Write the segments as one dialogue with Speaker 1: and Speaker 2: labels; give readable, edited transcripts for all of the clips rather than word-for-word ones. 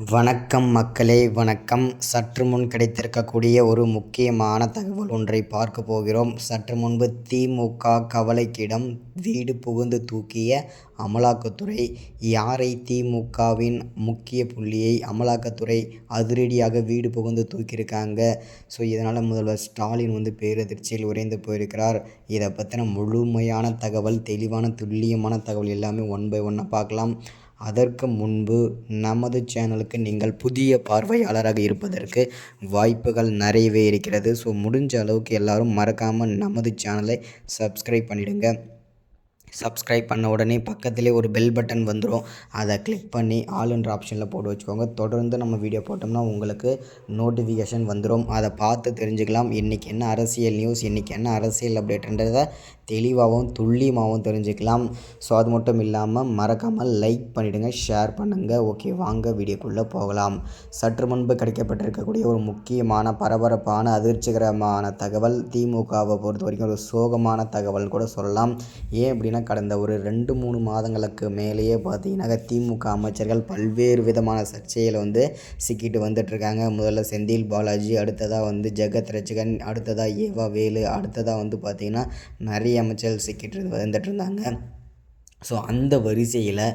Speaker 1: வணக்கம் மக்களே, வணக்கம். சற்று முன் கிடைத்திருக்கக்கூடிய ஒரு முக்கியமான தகவல் ஒன்றை பார்க்க போகிறோம். சற்று முன்பு திமுக கவலைக்கிடம் வீடு புகுந்து தூக்கிய அமலாக்கத்துறை. யாரை? திமுகவின் முக்கிய புள்ளியை அமலாக்கத்துறை அதிரடியாக வீடு புகுந்து தூக்கியிருக்காங்க. ஸோ இதனால் முதல்வர் ஸ்டாலின் பேரதிர்ச்சியில் உறைந்து போயிருக்கிறார். இதை பற்றின முழுமையான தகவல், தெளிவான துல்லியமான தகவல் எல்லாமே ஒன் பை ஒன்னாக பார்க்கலாம். அதற்கு முன்பு நமது சேனலுக்கு நீங்கள் புதிய பார்வையாளராக இருப்பதற்கு வாய்ப்புகள் நிறையவே இருக்கிறது. ஸோ முடிஞ்ச அளவுக்கு எல்லோரும் மறக்காமல் நமது சேனலை சப்ஸ்கிரைப் பண்ணிவிடுங்க. சப்ஸ்கிரைப் பண்ண உடனே பக்கத்திலே ஒரு பெல் பட்டன் வந்துடும். அதை கிளிக் பண்ணி ஆல் என்ற ஆப்ஷனில் போட்டு வச்சுக்கோங்க. தொடர்ந்து நம்ம வீடியோ போட்டோம்னா உங்களுக்கு நோட்டிஃபிகேஷன் வந்துடும். அதை பார்த்து தெரிஞ்சுக்கலாம். இன்றைக்கி என்ன அரசியல் நியூஸ், இன்றைக்கி என்ன அரசியல் அப்டேட்ன்றதை தெளிவாகவும் துல்லியமாகவும் தெரிஞ்சுக்கலாம். ஸோ அது மட்டும் இல்லாமல் மறக்காமல் லைக் பண்ணிவிடுங்க, ஷேர் பண்ணுங்கள். ஓகே, வாங்க வீடியோக்குள்ளே போகலாம். சற்று முன்பு கிடைக்கப்பட்டிருக்கக்கூடிய ஒரு முக்கியமான பரபரப்பான அதிர்ச்சிகரமான தகவல், திமுகவை பொறுத்த வரைக்கும் ஒரு சோகமான தகவல் கூட சொல்லலாம். ஏன் அப்படின்னா, கடந்த ஒரு 2-3 மாதங்களுக்கு மேலேயே பார்த்தீங்கன்னா திமுக அமைச்சர்கள் பல்வேறு விதமான சர்ச்சையில் சிக்கிட்டு வந்துட்டுருக்காங்க. முதல்ல செந்தில் பாலாஜி, அடுத்ததாக ஜெகத் ரட்சகன், அடுத்ததாக ஏவா வேலு, அடுத்ததாக பார்த்திங்கன்னா நிறைய அமைச்சர்கள் சிக்கிட்டு வந்துட்டு இருந்தாங்க. ஸோ அந்த வரிசையில்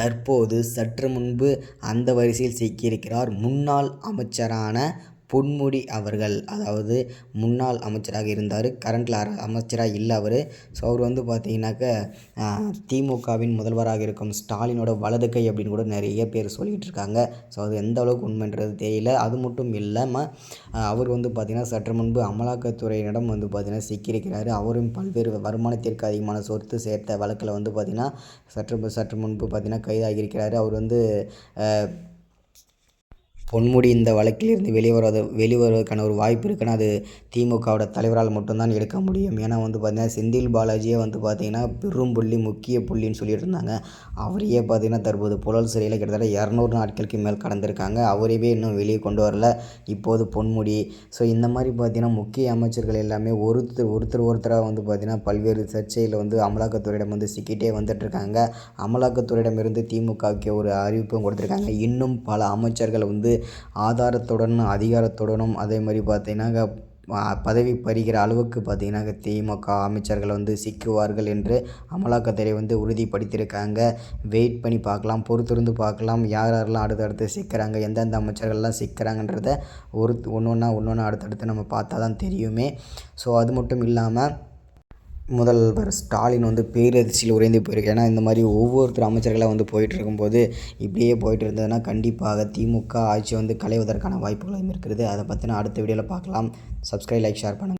Speaker 1: தற்போது சற்று முன்பு அந்த வரிசையில் சிக்கியிருக்கிறார் முன்னாள் அமைச்சரான பொன்முடி அவர்கள். அதாவது முன்னாள் அமைச்சராக இருந்தார், கரண்டில் அமைச்சராக இல்லை அவர். ஸோ அவர் பார்த்திங்கனாக்கா திமுகவின் முதல்வராக இருக்கும் ஸ்டாலினோட வலது கை அப்படின்னு கூட நிறைய பேர் சொல்லிகிட்டு இருக்காங்க. ஸோ அது எந்த அளவுக்கு உண்மைன்றது தெரியல. அது மட்டும் இல்லாமல் அவர் பார்த்திங்கன்னா சற்று முன்பு அமலாக்கத்துறையினிடம் பார்த்திங்கன்னா சிக்கியிருக்கிறார். அவரும் பல்வேறு வருமானத்திற்கு அதிகமான சொத்து சேர்த்த வழக்கில் பார்த்திங்கன்னா சற்று முன்பு பார்த்திங்கன்னா கைதாகியிருக்கிறார். அவர் பொன்முடி இந்த வழக்கிலிருந்து வெளிவருவதற்கான ஒரு வாய்ப்பு இருக்குன்னா அது திமுகவோட தலைவரால் மட்டும்தான் எடுக்க முடியும். ஏன்னா பார்த்திங்கன்னா செந்தில் பாலாஜியே பார்த்திங்கன்னா பெரும் புள்ளி, முக்கிய புள்ளின்னு சொல்லிட்டு இருந்தாங்க. அவரையே பார்த்திங்கன்னா தற்போது புழல் சிறையில் கிட்டத்தட்ட 200 நாட்களுக்கு மேல் கடந்திருக்காங்க. அவரையே இன்னும் வெளியே கொண்டு வரல. இப்போது பொன்முடி. ஸோ இந்த மாதிரி பார்த்திங்கன்னா முக்கிய அமைச்சர்கள் எல்லாமே ஒருத்தராக பார்த்திங்கன்னா பல்வேறு சர்ச்சையில் அமலாக்கத்துறையிடம் சிக்கிட்டே வந்துட்டுருக்காங்க. அமலாக்கத்துறையிடமிருந்து திமுகவுக்கு ஒரு அறிவிப்பும் கொடுத்துருக்காங்க. இன்னும் பல அமைச்சர்கள் ஆதாரத்துடனும் அதிகாரத்துடனும் அதே மாதிரி பார்த்திங்கன்னா பதவி பறிக்கிற அளவுக்கு பார்த்திங்கன்னா திமுக அமைச்சர்கள் சிக்குவார்கள் என்று அமலாக்கத்துறை உறுதிப்படுத்தியிருக்காங்க. வெயிட் பண்ணி பார்க்கலாம், பொறுத்திருந்து பார்க்கலாம். யாரெல்லாம் அடுத்தடுத்து சிக்கிறாங்க, எந்தெந்த அமைச்சர்கள்லாம் சிக்கிறாங்கன்றத ஒன்று அடுத்தடுத்து நம்ம பார்த்தா தான் தெரியுமே. ஸோ அது மட்டும் இல்லாமல் முதல்வர் ஸ்டாலின் பேரதிர்ச்சியில் உறைந்து போயிருக்கு. ஏன்னா இந்த மாதிரி ஒவ்வொருத்தர் அமைச்சர்களாக போயிட்டு இருக்கும்போது இப்படியே போயிட்டு இருந்ததுன்னா கண்டிப்பாக திமுக ஆட்சி களைவதற்கான வாய்ப்புகளும் இருக்கிறது. அதை பற்றின அடுத்த வீடியோவில் பார்க்கலாம். சப்ஸ்கிரைப், லைக், ஷேர் பண்ணுங்கள்.